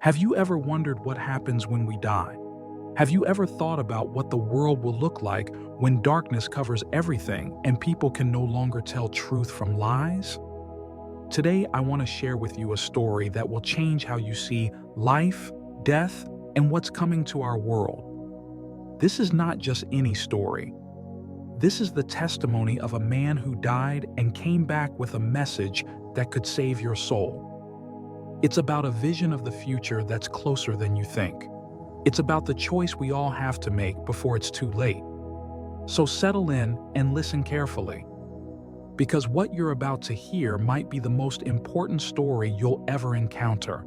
Have you ever wondered what happens when we die? Have you ever thought about what the world will look like when darkness covers everything and people can no longer tell truth from lies? Today, I want to share with you a story that will change how you see life, death, and what's coming to our world. This is not just any story. This is the testimony of a man who died and came back with a message that could save your soul. It's about a vision of the future that's closer than you think. It's about the choice we all have to make before it's too late. So settle in and listen carefully, because what you're about to hear might be the most important story you'll ever encounter.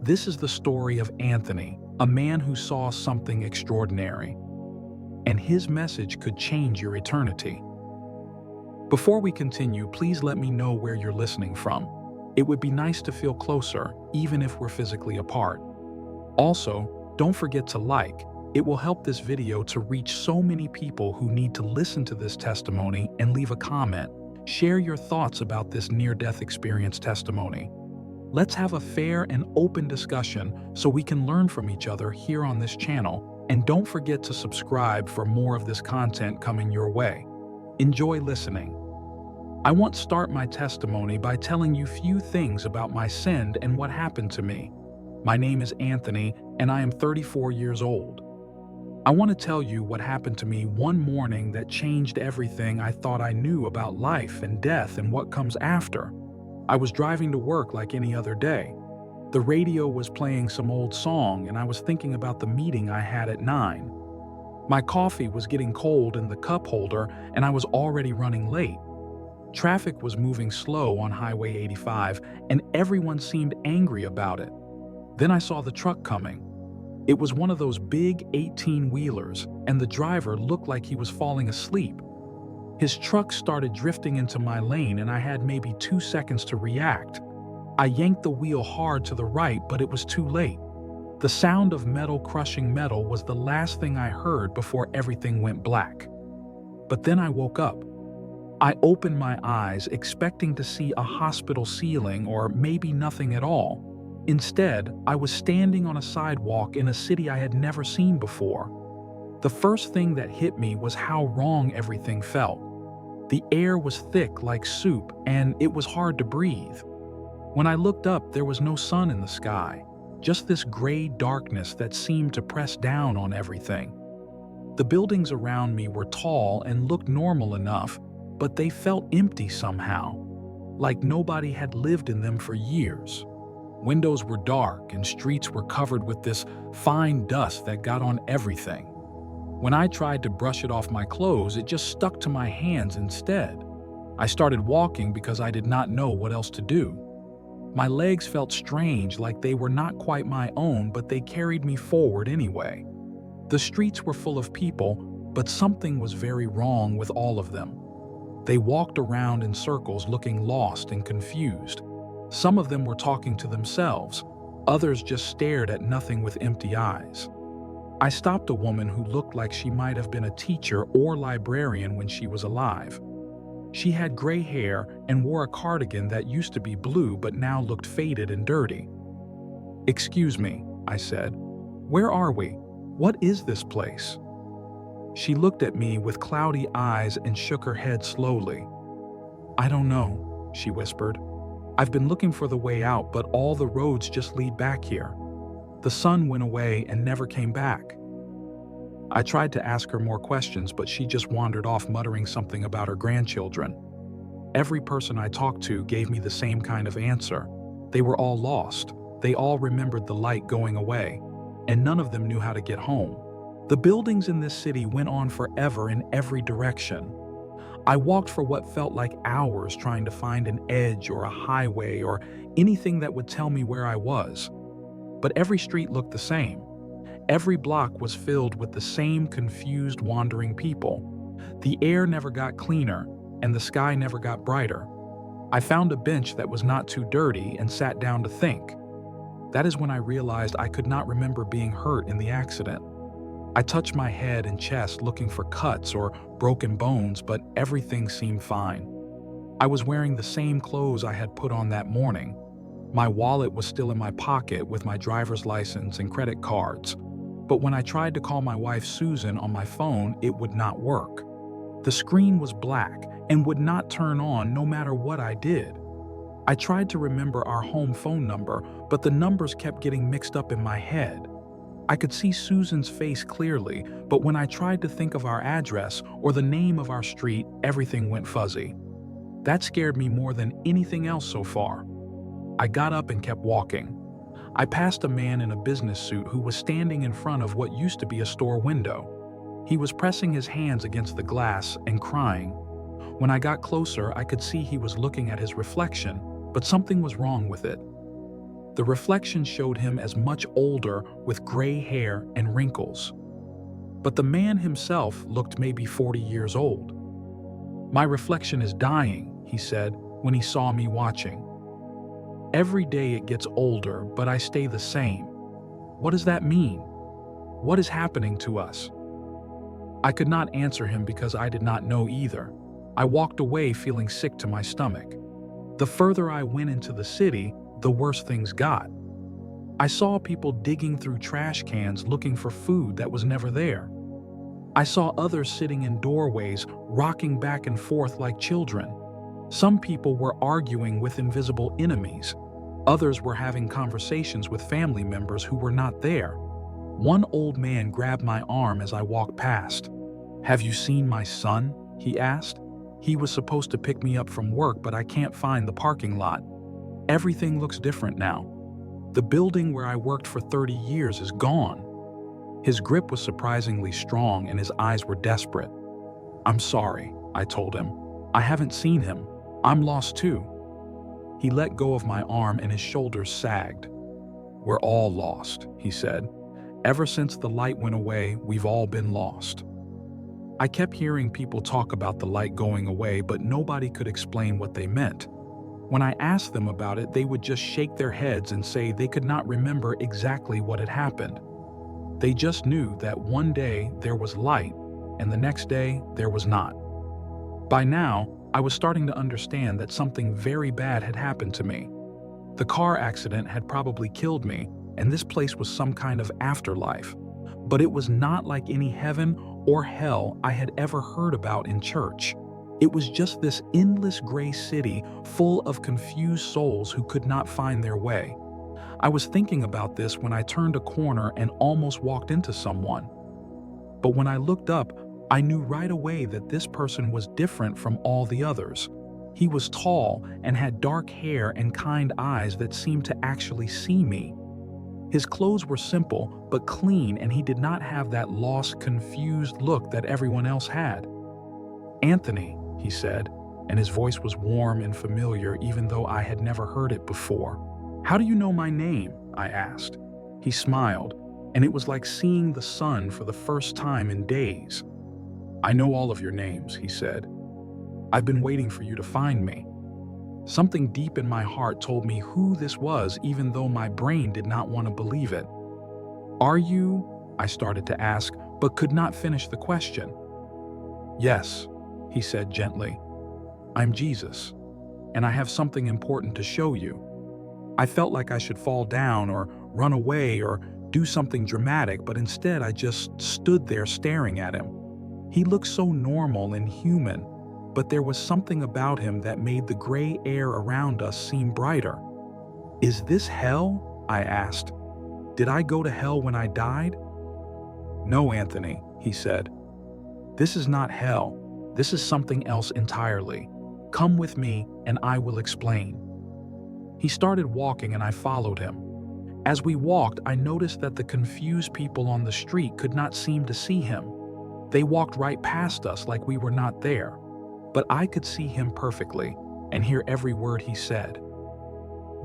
This is the story of Anthony, a man who saw something extraordinary, and his message could change your eternity. Before we continue, please let me know where you're listening from. It would be nice to feel closer, even if we're physically apart. Also, don't forget to like. It will help this video to reach so many people who need to listen to this testimony, and leave a comment. Share your thoughts about this near-death experience testimony. Let's have a fair and open discussion so we can learn from each other here on this channel, and don't forget to subscribe for more of this content coming your way. Enjoy listening. I want to start my testimony by telling you few things about my send and what happened to me. My name is Anthony, and I am 34 years old. I want to tell you what happened to me one morning that changed everything I thought I knew about life and death and what comes after. I was driving to work like any other day. The radio was playing some old song, and I was thinking about the meeting I had at 9. My coffee was getting cold in the cup holder, and I was already running late. Traffic was moving slow on Highway 85, and everyone seemed angry about it. Then I saw the truck coming. It was one of those big 18-wheelers, and the driver looked like he was falling asleep. His truck started drifting into my lane, and I had maybe 2 seconds to react. I yanked the wheel hard to the right, but it was too late. The sound of metal crushing metal was the last thing I heard before everything went black. But then I woke up. I opened my eyes, expecting to see a hospital ceiling or maybe nothing at all. Instead, I was standing on a sidewalk in a city I had never seen before. The first thing that hit me was how wrong everything felt. The air was thick like soup, and it was hard to breathe. When I looked up, there was no sun in the sky, just this gray darkness that seemed to press down on everything. The buildings around me were tall and looked normal enough, but they felt empty somehow, like nobody had lived in them for years. Windows were dark and streets were covered with this fine dust that got on everything. When I tried to brush it off my clothes, it just stuck to my hands instead. I started walking because I did not know what else to do. My legs felt strange, like they were not quite my own, but they carried me forward anyway. The streets were full of people, but something was very wrong with all of them. They walked around in circles looking lost and confused. Some of them were talking to themselves. Others just stared at nothing with empty eyes. I stopped a woman who looked like she might have been a teacher or librarian when she was alive. She had gray hair and wore a cardigan that used to be blue but now looked faded and dirty. "Excuse me," I said. "Where are we? What is this place?" She looked at me with cloudy eyes and shook her head slowly. "I don't know," she whispered. "I've been looking for the way out, but all the roads just lead back here. The sun went away and never came back." I tried to ask her more questions, but she just wandered off, muttering something about her grandchildren. Every person I talked to gave me the same kind of answer. They were all lost. They all remembered the light going away, and none of them knew how to get home. The buildings in this city went on forever in every direction. I walked for what felt like hours trying to find an edge or a highway or anything that would tell me where I was. But every street looked the same. Every block was filled with the same confused, wandering people. The air never got cleaner, and the sky never got brighter. I found a bench that was not too dirty and sat down to think. That is when I realized I could not remember being hurt in the accident. I touched my head and chest looking for cuts or broken bones, but everything seemed fine. I was wearing the same clothes I had put on that morning. My wallet was still in my pocket with my driver's license and credit cards. But when I tried to call my wife Susan on my phone, it would not work. The screen was black and would not turn on no matter what I did. I tried to remember our home phone number, but the numbers kept getting mixed up in my head. I could see Susan's face clearly, but when I tried to think of our address or the name of our street, everything went fuzzy. That scared me more than anything else so far. I got up and kept walking. I passed a man in a business suit who was standing in front of what used to be a store window. He was pressing his hands against the glass and crying. When I got closer, I could see he was looking at his reflection, but something was wrong with it. The reflection showed him as much older with gray hair and wrinkles. But the man himself looked maybe 40 years old. "My reflection is dying," he said when he saw me watching. "Every day it gets older, but I stay the same. What does that mean? What is happening to us?" I could not answer him because I did not know either. I walked away feeling sick to my stomach. The further I went into the city, the worse things got. I saw people digging through trash cans looking for food that was never there. I saw others sitting in doorways, rocking back and forth like children. Some people were arguing with invisible enemies. Others were having conversations with family members who were not there. One old man grabbed my arm as I walked past. "Have you seen my son?" he asked. "He was supposed to pick me up from work, but I can't find the parking lot. Everything looks different now. The building where I worked for 30 years is gone." His grip was surprisingly strong and his eyes were desperate. "I'm sorry," I told him. "I haven't seen him. I'm lost too." He let go of my arm and his shoulders sagged. "We're all lost," he said. "Ever since the light went away, we've all been lost." I kept hearing people talk about the light going away, but nobody could explain what they meant. When I asked them about it, they would just shake their heads and say they could not remember exactly what had happened. They just knew that one day there was light, and the next day there was not. By now, I was starting to understand that something very bad had happened to me. The car accident had probably killed me, and this place was some kind of afterlife. But it was not like any heaven or hell I had ever heard about in church. It was just this endless gray city full of confused souls who could not find their way. I was thinking about this when I turned a corner and almost walked into someone. But when I looked up, I knew right away that this person was different from all the others. He was tall and had dark hair and kind eyes that seemed to actually see me. His clothes were simple but clean, and he did not have that lost, confused look that everyone else had. "Anthony," he said, and his voice was warm and familiar even though I had never heard it before. "How do you know my name?" I asked. He smiled, and it was like seeing the sun for the first time in days. "I know all of your names," he said. "I've been waiting for you to find me." Something deep in my heart told me who this was, even though my brain did not want to believe it. "Are you?" I started to ask, but could not finish the question. "Yes," he said gently. "I'm Jesus, and I have something important to show you." I felt like I should fall down or run away or do something dramatic, but instead I just stood there staring at him. He looked so normal and human, but there was something about him that made the gray air around us seem brighter. "Is this hell?" I asked. "Did I go to hell when I died?" "No, Anthony," he said. "This is not hell. This is something else entirely. Come with me and I will explain." He started walking and I followed him. As we walked, I noticed that the confused people on the street could not seem to see him. They walked right past us like we were not there. But I could see him perfectly and hear every word he said.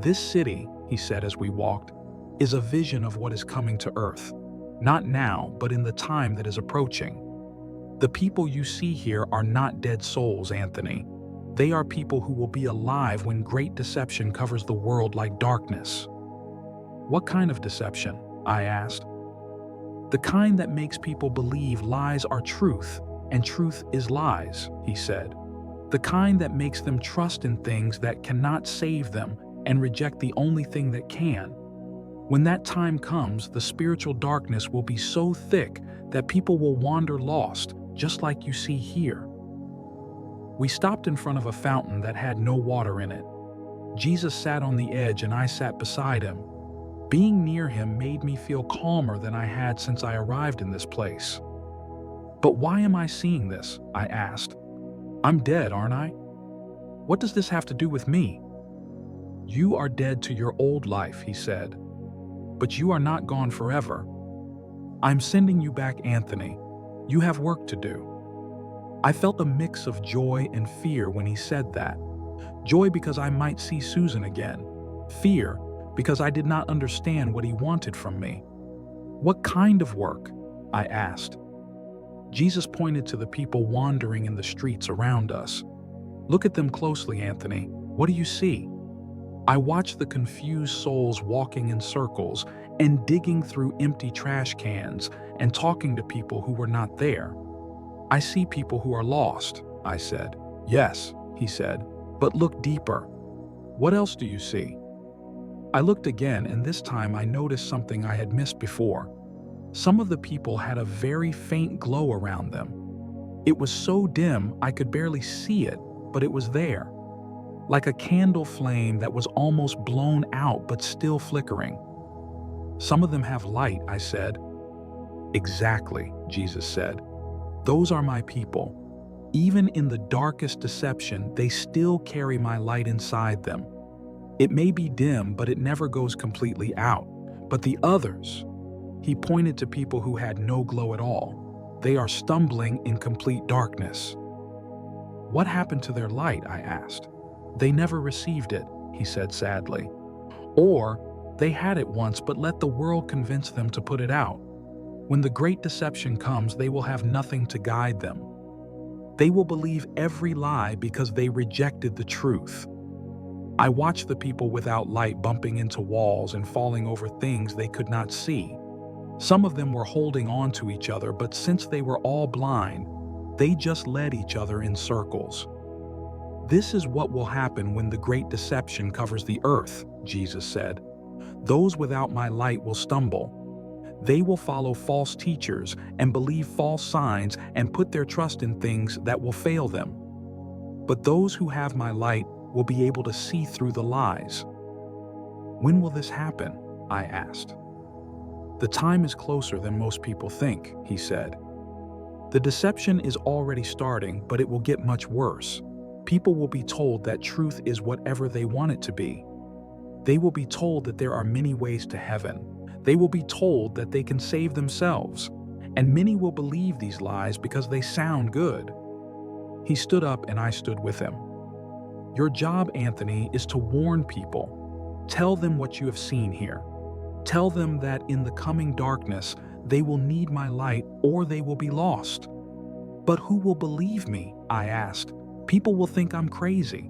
"This city," he said as we walked, "is a vision of what is coming to earth. Not now, but in the time that is approaching. The people you see here are not dead souls, Anthony. They are people who will be alive when great deception covers the world like darkness." "What kind of deception?" I asked. "The kind that makes people believe lies are truth, and truth is lies," he said. "The kind that makes them trust in things that cannot save them and reject the only thing that can. When that time comes, the spiritual darkness will be so thick that people will wander lost, just like you see here. We stopped in front of a fountain that had no water in it. Jesus sat on the edge and I sat beside him. Being near him made me feel calmer than I had since I arrived in this place. But why am I seeing this? I asked. I'm dead, aren't I? What does this have to do with me? You are dead to your old life, he said. But you are not gone forever. I'm sending you back, Anthony. You have work to do. I felt a mix of joy and fear when he said that. Joy because I might see Susan again. Fear because I did not understand what he wanted from me. What kind of work? I asked. Jesus pointed to the people wandering in the streets around us. Look at them closely, Anthony. What do you see? I watched the confused souls walking in circles and digging through empty trash cans and talking to people who were not there. I see people who are lost, I said. Yes, he said, but look deeper. What else do you see? I looked again, and this time I noticed something I had missed before. Some of the people had a very faint glow around them. It was so dim I could barely see it, but it was there. Like a candle flame that was almost blown out but still flickering. Some of them have light, I said. Exactly, Jesus said. Those are my people. Even in the darkest deception, they still carry my light inside them. It may be dim, but it never goes completely out. But the others, he pointed to people who had no glow at all. They are stumbling in complete darkness. What happened to their light? I asked. They never received it, he said sadly. Or they had it once but let the world convince them to put it out. When the great deception comes, they will have nothing to guide them. They will believe every lie because they rejected the truth. I watched the people without light bumping into walls and falling over things they could not see. Some of them were holding on to each other, but since they were all blind, they just led each other in circles. This is what will happen when the great deception covers the earth, Jesus said. Those without my light will stumble. They will follow false teachers and believe false signs and put their trust in things that will fail them. But those who have my light will be able to see through the lies. When will this happen? I asked. The time is closer than most people think, he said. The deception is already starting, but it will get much worse. People will be told that truth is whatever they want it to be. They will be told that there are many ways to heaven. They will be told that they can save themselves. And many will believe these lies because they sound good. He stood up and I stood with him. Your job, Anthony, is to warn people. Tell them what you have seen here. Tell them that in the coming darkness, they will need my light or they will be lost. But who will believe me? I asked. People will think I'm crazy.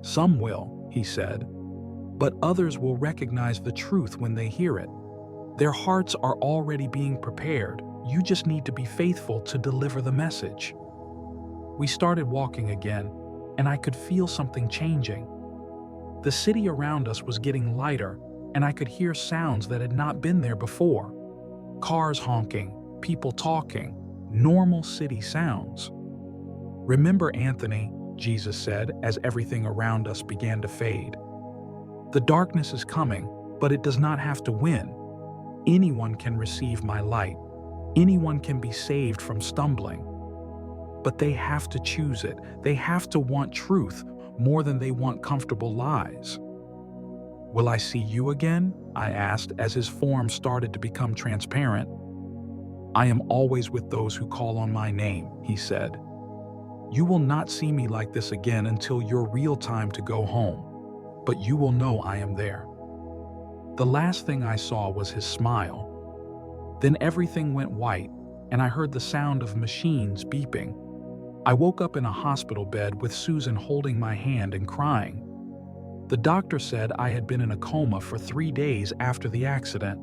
Some will, he said. But others will recognize the truth when they hear it. Their hearts are already being prepared. You just need to be faithful to deliver the message. We started walking again, and I could feel something changing. The city around us was getting lighter, and I could hear sounds that had not been there before. Cars honking, people talking, normal city sounds. Remember, Anthony, Jesus said as everything around us began to fade. The darkness is coming, but it does not have to win. Anyone can receive my light. Anyone can be saved from stumbling. But they have to choose it. They have to want truth more than they want comfortable lies. Will I see you again? I asked as his form started to become transparent. I am always with those who call on my name, he said. You will not see me like this again until your real time to go home, but you will know I am there. The last thing I saw was his smile. Then everything went white, and I heard the sound of machines beeping. I woke up in a hospital bed with Susan holding my hand and crying. The doctor said I had been in a coma for 3 days after the accident.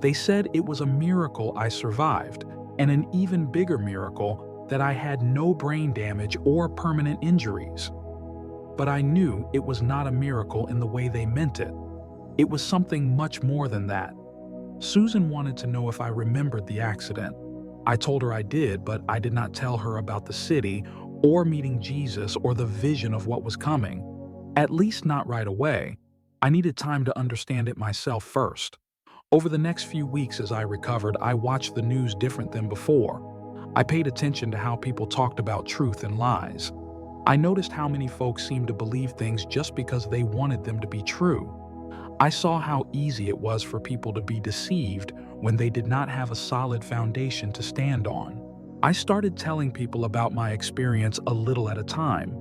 They said it was a miracle I survived, and an even bigger miracle that I had no brain damage or permanent injuries. but I knew it was not a miracle in the way they meant it. It was something much more than that. Susan wanted to know if I remembered the accident. I told her I did, but I did not tell her about the city or meeting Jesus or the vision of what was coming. At least not right away. I needed time to understand it myself first. Over the next few weeks as I recovered, I watched the news different than before. I paid attention to how people talked about truth and lies. I noticed how many folks seemed to believe things just because they wanted them to be true. I saw how easy it was for people to be deceived when they did not have a solid foundation to stand on. I started telling people about my experience a little at a time.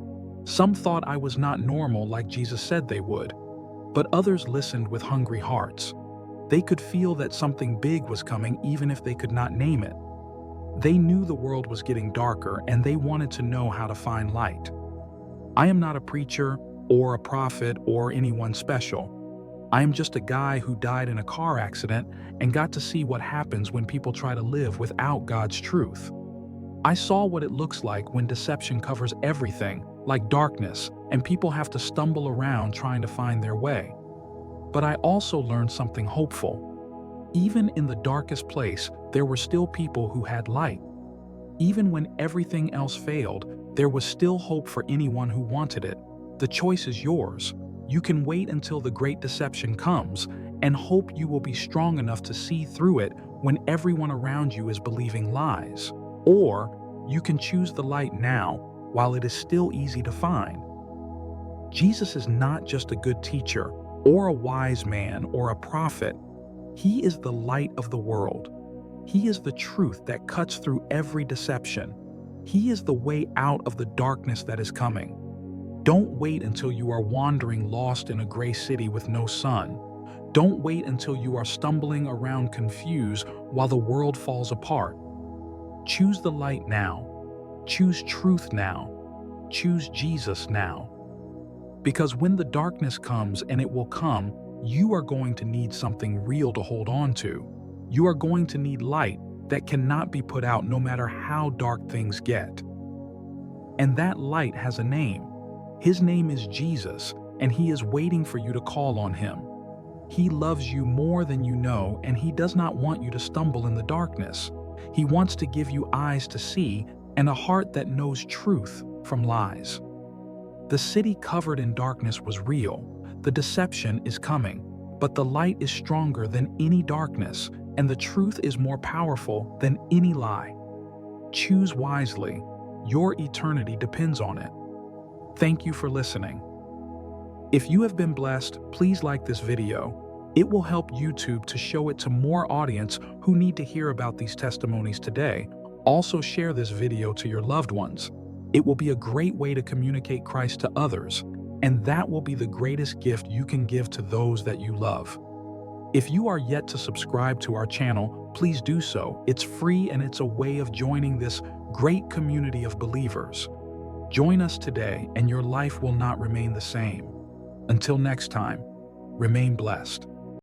Some thought I was not normal like Jesus said they would, but others listened with hungry hearts. They could feel that something big was coming even if they could not name it. They knew the world was getting darker and they wanted to know how to find light. I am not a preacher or a prophet or anyone special. I am just a guy who died in a car accident and got to see what happens when people try to live without God's truth. I saw what it looks like when deception covers everything, like darkness, and people have to stumble around trying to find their way. But I also learned something hopeful. Even in the darkest place, there were still people who had light. Even when everything else failed, there was still hope for anyone who wanted it. The choice is yours. You can wait until the great deception comes and hope you will be strong enough to see through it when everyone around you is believing lies. Or you can choose the light now while it is still easy to find. Jesus is not just a good teacher or a wise man or a prophet. He is the light of the world. He is the truth that cuts through every deception. He is the way out of the darkness that is coming. Don't wait until you are wandering lost in a gray city with no sun. Don't wait until you are stumbling around confused while the world falls apart. Choose the light now. Choose truth now. Choose Jesus now. Because when the darkness comes, and it will come, you are going to need something real to hold on to. You are going to need light that cannot be put out no matter how dark things get. And that light has a name. His name is Jesus, and He is waiting for you to call on Him. He loves you more than you know, and He does not want you to stumble in the darkness. He wants to give you eyes to see and a heart that knows truth from lies. The city covered in darkness was real. The deception is coming, but the light is stronger than any darkness, and the truth is more powerful than any lie. Choose wisely. Your eternity depends on it. Thank you for listening. If you have been blessed, please like this video. It will help YouTube to show it to more audience who need to hear about these testimonies today. Also share this video to your loved ones. It will be a great way to communicate Christ to others, and that will be the greatest gift you can give to those that you love. If you are yet to subscribe to our channel, please do so. It's free and it's a way of joining this great community of believers. Join us today and your life will not remain the same. Until next time, remain blessed.